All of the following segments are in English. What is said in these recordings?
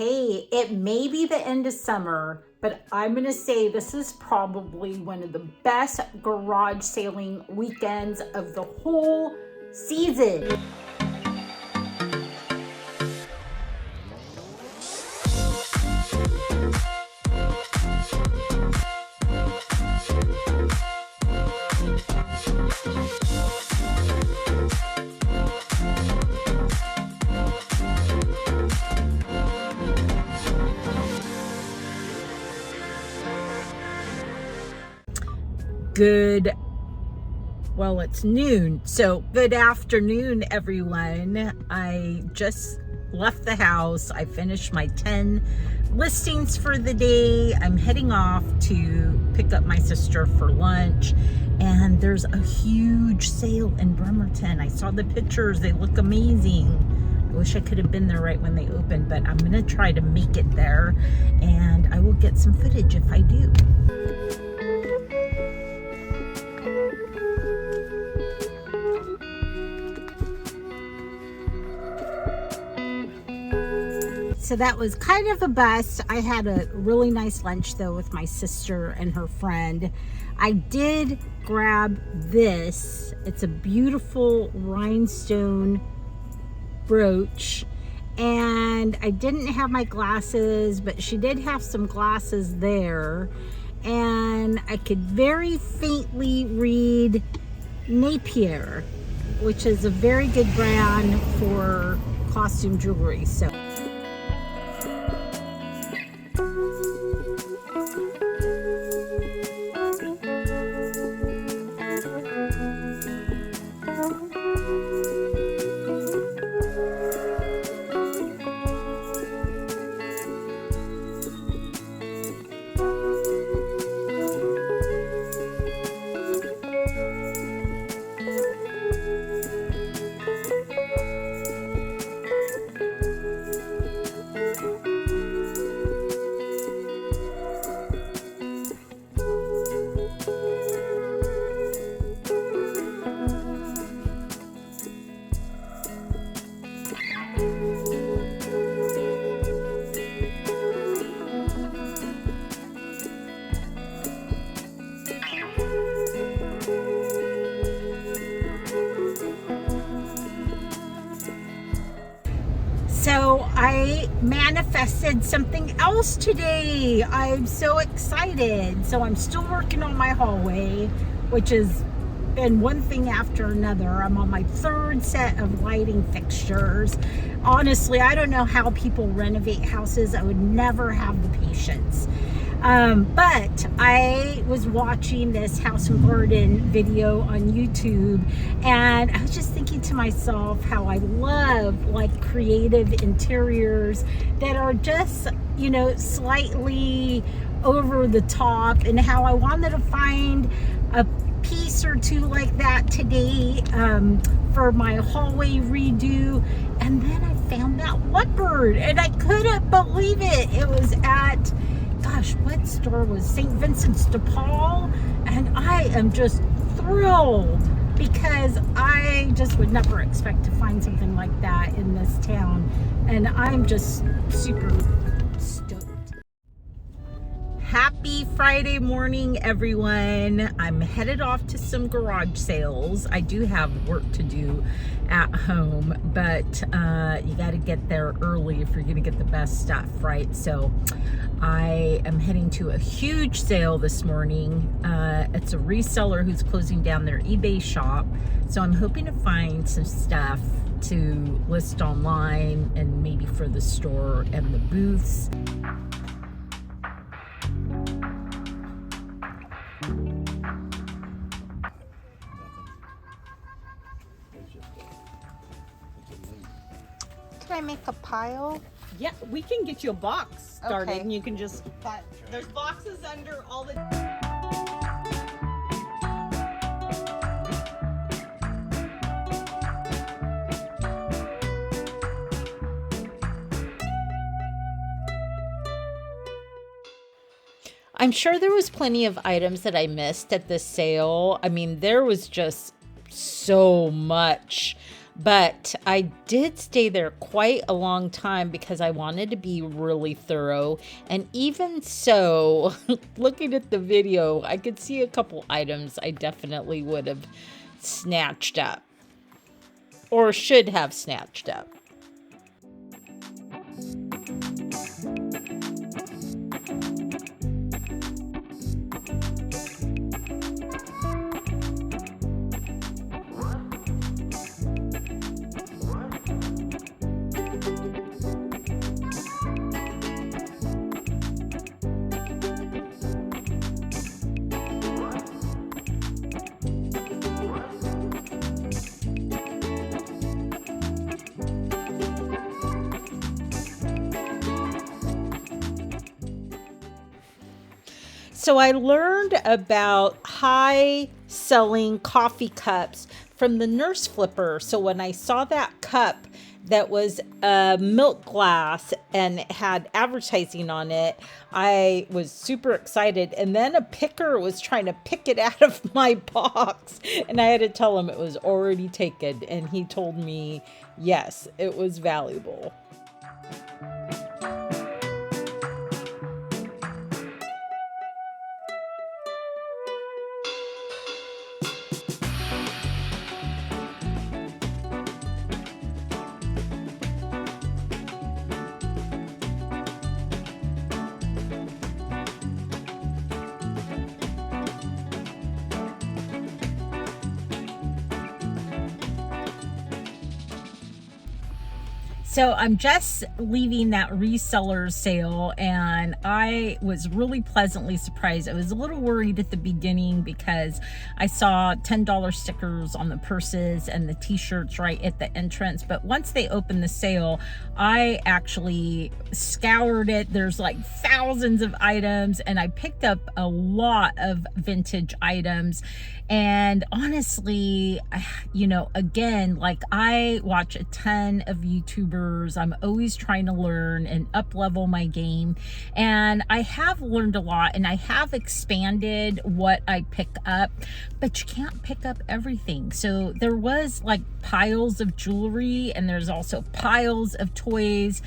Hey, it may be the end of summer, but I'm going to say this is probably one of the best garage sailing weekends of the whole season. It's noon, so good afternoon, everyone. I just left the house. I finished my 10 listings for the day. I'm heading off to pick up my sister for lunch, and there's a huge sale in Bremerton. I saw the pictures. They look amazing. I wish I could have been there right when they opened, but I'm gonna try to make it there, and I will get some footage if I do. So that was kind of a bust. I had a really nice lunch though with my sister and her friend. I did grab this. It's a beautiful rhinestone brooch, and I didn't have my glasses, but she did have some glasses there, and I could very faintly read Napier, which is a very good brand for costume jewelry. So I manifested something else today. I'm so excited. So I'm still working on my hallway, which has been one thing after another. I'm on my third set of lighting fixtures. Honestly, I don't know how people renovate houses. I would never have the patience. But I was watching this house and garden video on YouTube, and I was just thinking to myself how I love like creative interiors that are just, you know, slightly over the top, and how I wanted to find a piece or two like that today for my hallway redo. And then I found that leopard, and I couldn't believe it. It was at, gosh, what store was St. Vincent's de Paul? And I am just thrilled because I just would never expect to find something like that in this town. And I'm just super stoked. Happy Friday morning, everyone. I'm headed off to some garage sales. I do have work to do at home, but you got to get there early if you're going to get the best stuff, right? So I am heading to a huge sale this morning. It's a reseller who's closing down their eBay shop. So I'm hoping to find some stuff to list online and maybe for the store and the booths. Can I make a pile? Yeah, we can get you a box started, Okay. and you can just, there's boxes under all the... I'm sure there was plenty of items that I missed at this sale. I mean, there was just so much, But I did stay there quite a long time because I wanted to be really thorough. And even so, looking at the video, I could see a couple items I definitely would have snatched up, or should have snatched up. So I learned about high selling coffee cups from the Nurse Flipper. So when I saw that cup that was a milk glass and had advertising on it, I was super excited. And then a picker was trying to pick it out of my box, and I had to tell him it was already taken. And he told me, yes, it was valuable. So I'm just leaving that Resellers sale, and I was really pleasantly surprised. I was a little worried at the beginning because I saw $10 stickers on the purses and the t-shirts right at the entrance. But once they opened the sale, I actually scoured it. There's like thousands of items, and I picked up a lot of vintage items. And honestly, you know, again, like I watch a ton of YouTubers. I'm always trying to learn and up level my game. And I have learned a lot, and I have expanded what I pick up, but you can't pick up everything. So there was like piles of jewelry, and there's also piles of toys.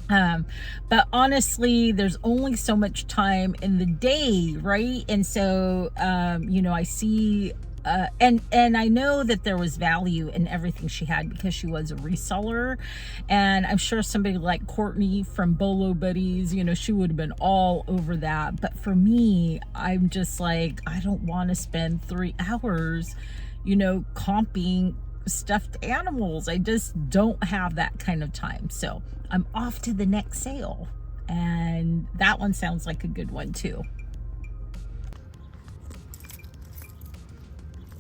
But honestly, there's only so much time in the day, right? And so, you know, I see, and I know that there was value in everything she had because she was a reseller. And I'm sure somebody like Courtney from Bolo Buddies, you know, she would have been all over that. But for me, I'm just like, I don't want to spend 3 hours, you know, comping stuffed animals. I just don't have that kind of time. So I'm off to the next sale, and that one sounds like a good one too.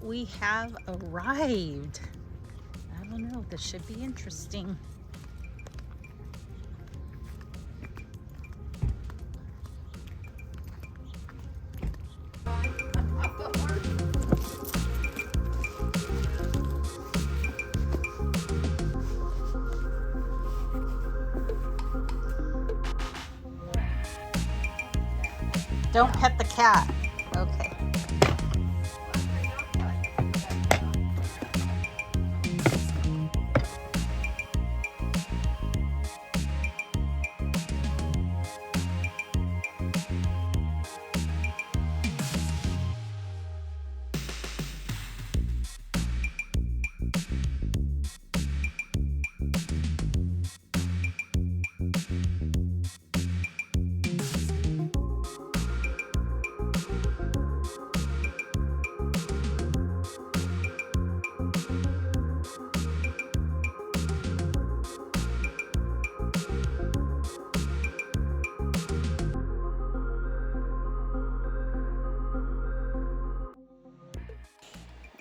We have arrived. I don't know, this should be interesting. Don't pet the cat. Okay.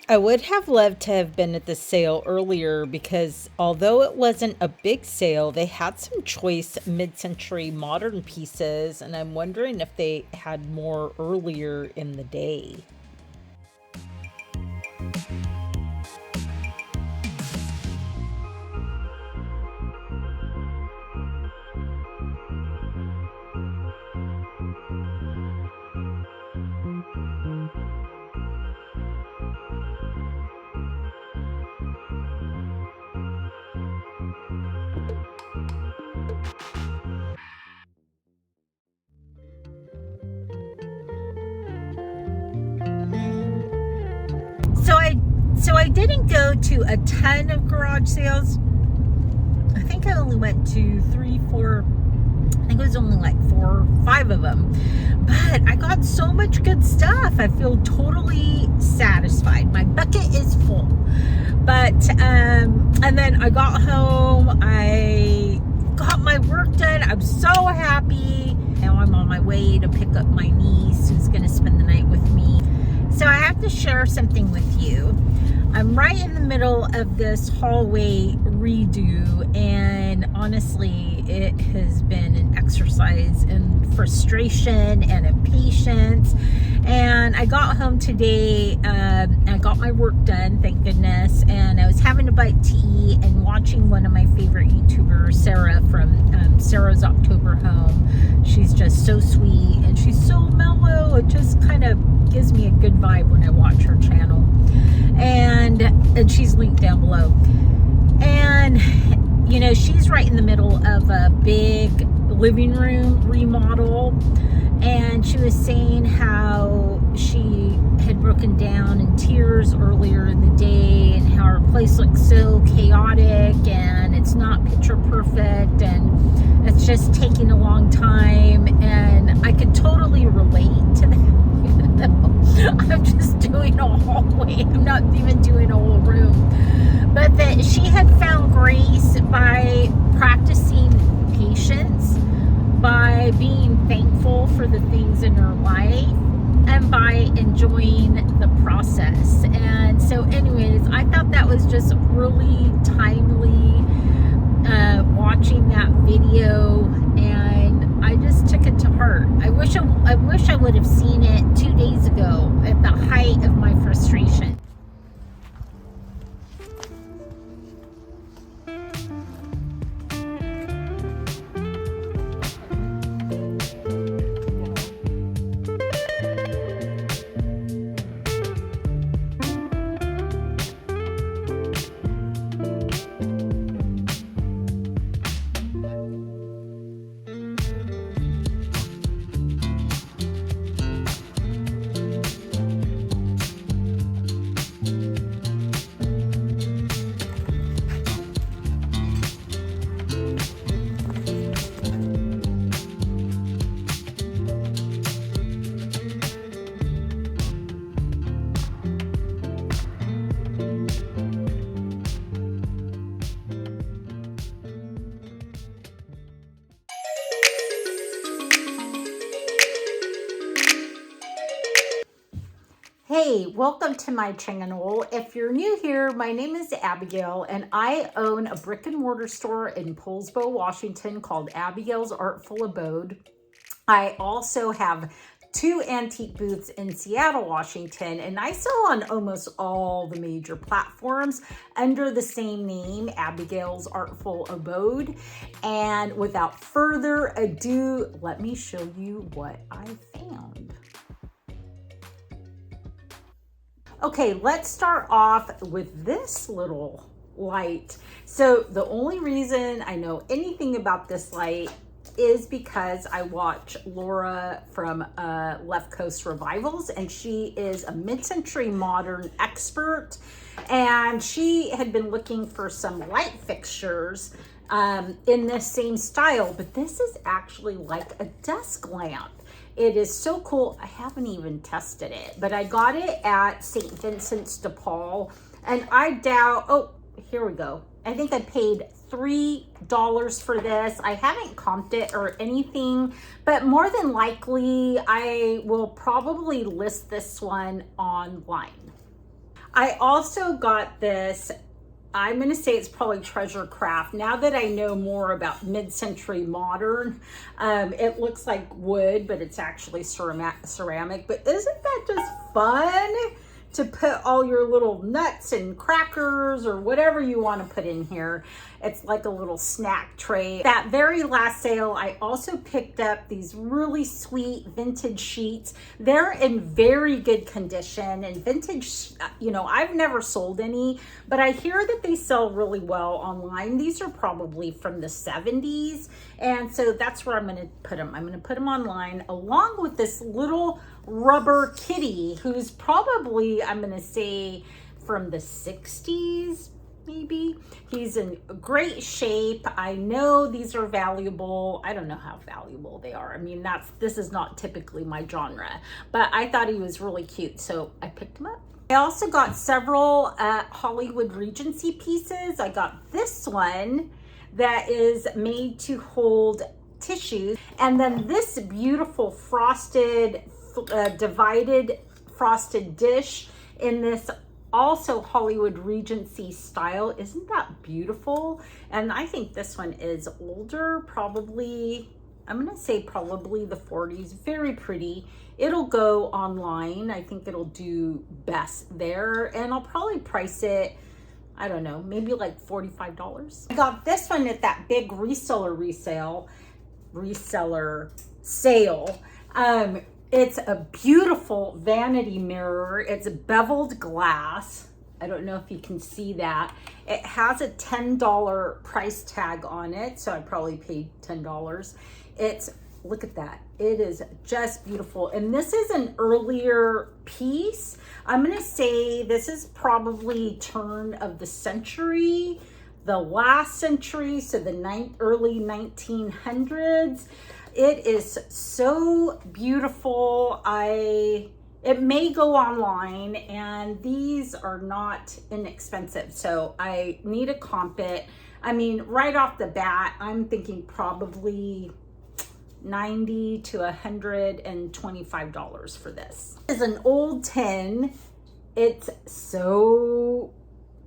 I would have loved to have been at the sale earlier because although it wasn't a big sale, they had some choice mid-century modern pieces, and I'm wondering if they had more earlier in the day. I didn't go to a ton of garage sales. I think I only went to 3, 4, I think it was only like 4 or 5 of them. But I got so much good stuff. I feel totally satisfied. My bucket is full. But, and then I got home. I got my work done. I'm so happy. Now I'm on my way to pick up my niece who's going to spend the night with me. So I have to share something with you. I'm right in the middle of this hallway redo, and honestly, it has been an exercise in frustration and impatience. And I got home today, I got my work done, thank goodness, and I was having a bite to eat and watching one of my favorite YouTubers, Sarah from Sarah's October Home. She's just so sweet and she's so mellow. It just kind of gives me a good vibe when I watch her channel. And she's linked down below. And you know, she's right in the middle of a big living room remodel, and she was saying how she had broken down in tears earlier in the day, and how her place looks so chaotic and it's not picture perfect and it's just taking a long time. And I could totally relate to that. I'm just doing a hallway. I'm not even doing a whole room. But that she had found grace by practicing patience, by being thankful for the things in her life, and by enjoying the process. And so anyways, I thought that was just really timely, watching that video, and I just took it to heart. I wish I would have seen it 2 days ago at the height of my frustration. Hey, welcome to my channel. If you're new here, my name is Abigail, and I own a brick and mortar store in Poulsbo, Washington called Abigail's Artful Abode. I also have 2 antique booths in Seattle, Washington, and I sell on almost all the major platforms under the same name, Abigail's Artful Abode. And without further ado, let me show you what I found. Okay, let's start off with this little light. So the only reason I know anything about this light is because I watch Laura from Left Coast Revivals, and she is a mid-century modern expert, and she had been looking for some light fixtures in the same style, but this is actually like a desk lamp. It is so cool. I haven't even tested it, but I got it at St. Vincent's de Paul, and I doubt, oh, here we go. I think I paid $3 for this. I haven't comped it or anything, but more than likely, I will probably list this one online. I also got this, I'm going to say it's probably treasure craft. Now that I know more about mid-century modern, it looks like wood, but it's actually ceramic. But isn't that just fun to put all your little nuts and crackers or whatever you want to put in here? It's like a little snack tray. That very last sale, I also picked up these really sweet vintage sheets. They're in very good condition, and vintage, you know, I've never sold any, but I hear that they sell really well online. These are probably from the 70s, and so that's where I'm going to put them. I'm going to put them online along with this little rubber kitty who's probably, I'm going to say, from the 60s, maybe. He's in great shape. I know these are valuable. I don't know how valuable they are. I mean, this is not typically my genre, but I thought he was really cute, so I picked him up. I also got several Hollywood Regency pieces. I got this one that is made to hold tissues, and then this beautiful frosted, divided frosted dish in this also Hollywood Regency style. Isn't that beautiful? And I think this one is older, probably, I'm gonna say probably the 40s. Very pretty. It'll go online. I think it'll do best there, and I'll probably price it, I don't know, maybe like $45. I got this one at that big reseller sale. It's a beautiful vanity mirror. It's beveled glass. I don't know if you can see that. It has a $10 price tag on it, so I probably paid $10. Look at that. It is just beautiful. And this is an earlier piece. I'm gonna say this is probably turn of the century, the last century, so the early 1900s. It is so beautiful. It may go online, and these are not inexpensive, so I need to comp it. I mean, right off the bat, I'm thinking probably $90 to $125 for this. This is an old tin. It's so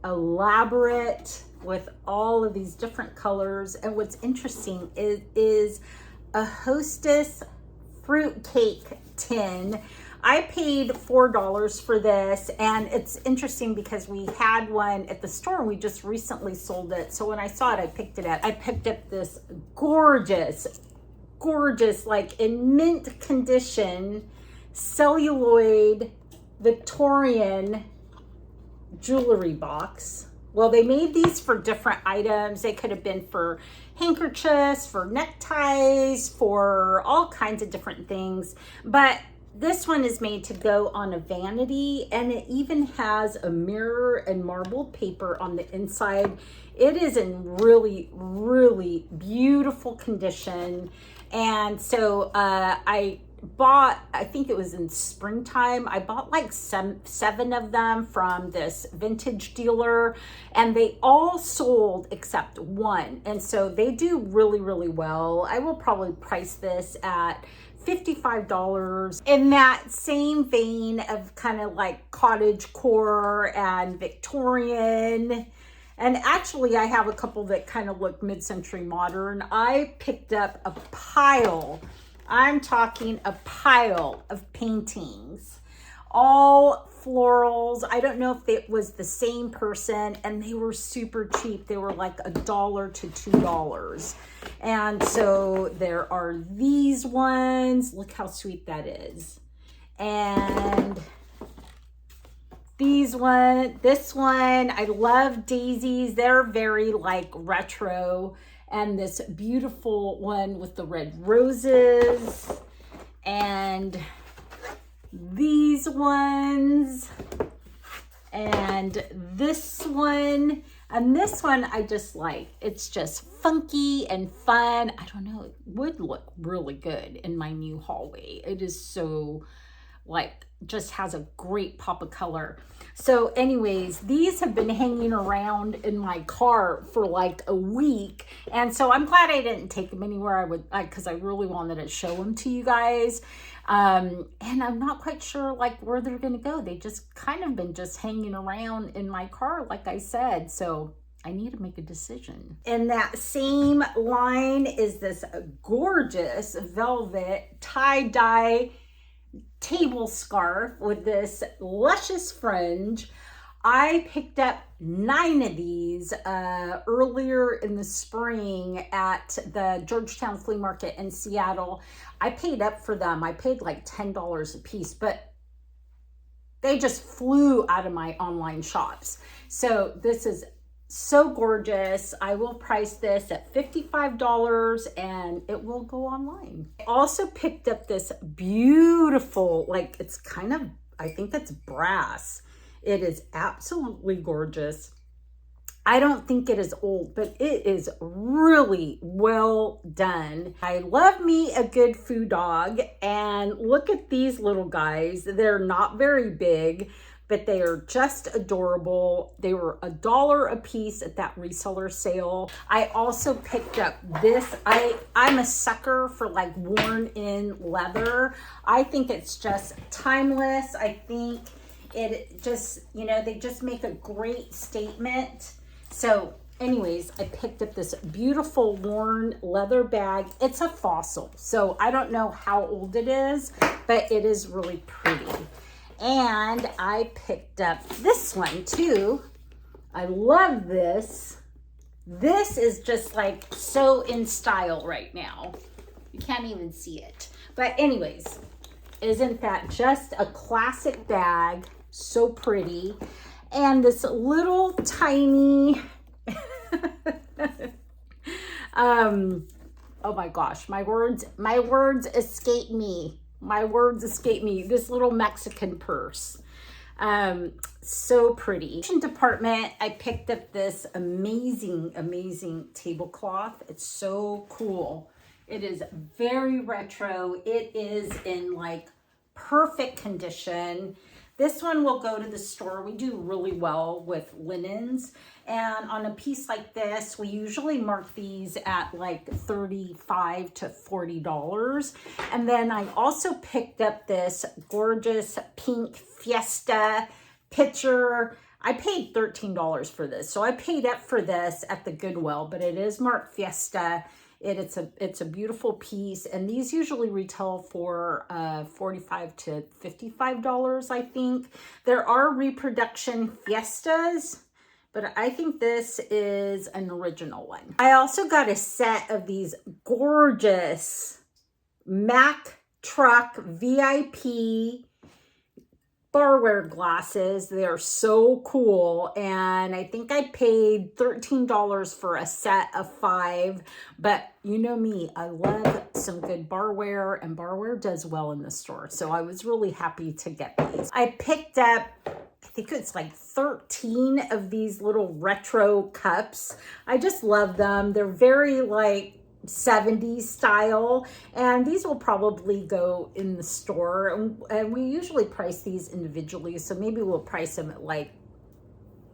elaborate with all of these different colors, and what's interesting is a Hostess fruitcake tin. I paid $4 for this, and it's interesting because we had one at the store and we just recently sold it. So when I saw it, I picked it up. I picked up this gorgeous, like in mint condition, celluloid Victorian jewelry box. Well, they made these for different items. They could have been for handkerchiefs, for neckties, for all kinds of different things. But this one is made to go on a vanity, and it even has a mirror and marbled paper on the inside. It is in really, really beautiful condition. And so I think it was in springtime, I bought like seven of them from this vintage dealer, and they all sold except one. And so they do really, really well. I will probably price this at $55. In that same vein of kind of like cottagecore and Victorian. And actually, I have a couple that kind of look mid-century modern. I picked up a pile. I'm talking a pile of paintings, all florals. I don't know if it was the same person, and they were super cheap. They were like $1 to $2. And so there are these ones. Look how sweet that is. And this one, I love daisies. They're very like retro. And this beautiful one with the red roses, and these ones, and this one, and this one I just like. It's just funky and fun. I don't know, it would look really good in my new hallway. It is so like, just has a great pop of color. So anyways, these have been hanging around in my car for like a week. And so I'm glad I didn't take them anywhere because I really wanted to show them to you guys. And I'm not quite sure like where they're going to go. They just kind of been just hanging around in my car, like I said. So I need to make a decision. In that same line is this gorgeous velvet tie-dye table scarf with this luscious fringe. I picked up 9 of these earlier in the spring at the Georgetown Flea Market in Seattle. I paid up for them. I paid like $10 a piece, but they just flew out of my online shops. So this is so gorgeous. I will price this at $55 and it will go online. I also picked up this beautiful, like it's kind of, I think it's brass. It is absolutely gorgeous. I don't think it is old, but it is really well done. I love me a good food dog, and look at these little guys. They're not very big, but they are just adorable. They were $1 a piece at that reseller sale. I also picked up this. I'm a sucker for like worn in leather. I think it's just timeless. I think it just, you know, they just make a great statement. So anyways, I picked up this beautiful worn leather bag. It's a fossil, so I don't know how old it is, but it is really pretty. And I picked up this one too. I love this. This is just like so in style right now. You can't even see it. But anyways, isn't that just a classic bag? So pretty. And this little tiny, oh my gosh, my words escape me. This little Mexican purse. So pretty. In department, I picked up this amazing tablecloth. It's so cool. It is very retro. It is in like perfect condition. This one will go to the store. We do really well with linens. And on a piece like this, we usually mark these at like $35 to $40. And then I also picked up this gorgeous pink Fiesta pitcher. I paid $13 for this. So I paid up for this at the Goodwill, but it is marked Fiesta. It's a beautiful piece, and these usually retail for $45 to $55, I think. There are reproduction Fiestas, but I think this is an original one. I also got a set of these gorgeous Mack Truck VIP barware glasses. They're so cool, and I think I paid $13 for a set of 5, but you know me, I love some good barware, and barware does well in the store, so I was really happy to get these. I picked up, I think it's like 13 of these little retro cups. I just love them. They're very like 70s style, and these will probably go in the store, and we usually price these individually, so maybe we'll price them at like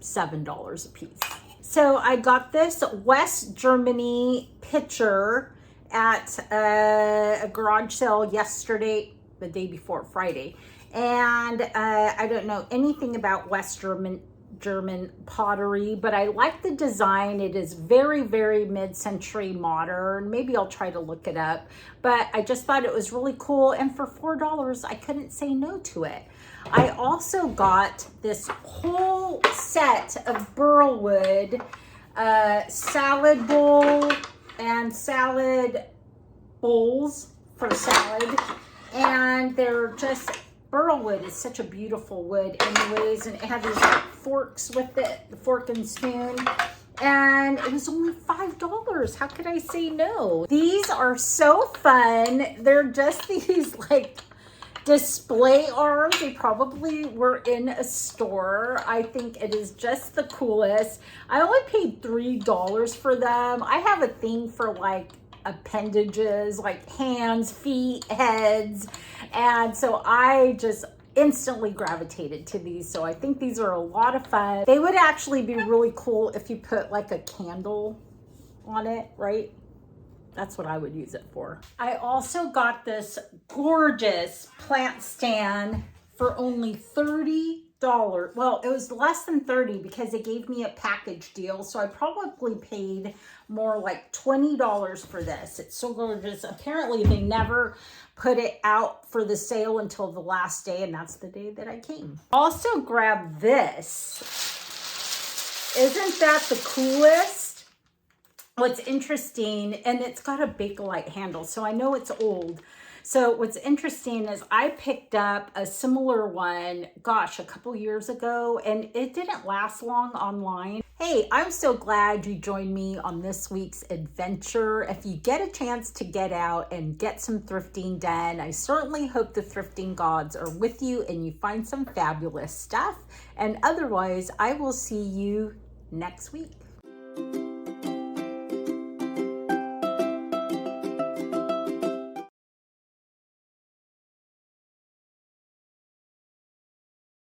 $7 a piece. So I got this West Germany pitcher at a garage sale yesterday, the day before Friday, and I don't know anything about West German pottery, but I like the design. It is very mid-century modern. Maybe I'll try to look it up, but I just thought it was really cool, and for $4 I couldn't say no to it. I also got this whole set of burlwood salad bowl and salad bowls for salad, and they're just, burlwood is such a beautiful wood anyways, and it had these forks with it, the fork and spoon, and it was only $5. How could I say no? These are so fun. They're just these like display arms. They probably were in a store. I think it is just the coolest. I only paid $3 for them. I have a thing for like appendages, like hands, feet, heads, and so I just instantly gravitated to these. So I think these are a lot of fun. They would actually be really cool if you put like a candle on it, right? That's what I would use it for. I also got this gorgeous plant stand for only $30. Well, it was less than 30 because they gave me a package deal, so I probably paid more like $20 for this. It's so gorgeous. Apparently they never put it out for the sale until the last day, and that's the day that I came. Also grabbed this. Isn't that the coolest? What's interesting, and it's got a Bakelite handle, so I know it's old. So what's interesting is I picked up a similar one, gosh, a couple years ago, and it didn't last long online. Hey, I'm so glad you joined me on this week's adventure. If you get a chance to get out and get some thrifting done, I certainly hope the thrifting gods are with you and you find some fabulous stuff. And otherwise, I will see you next week.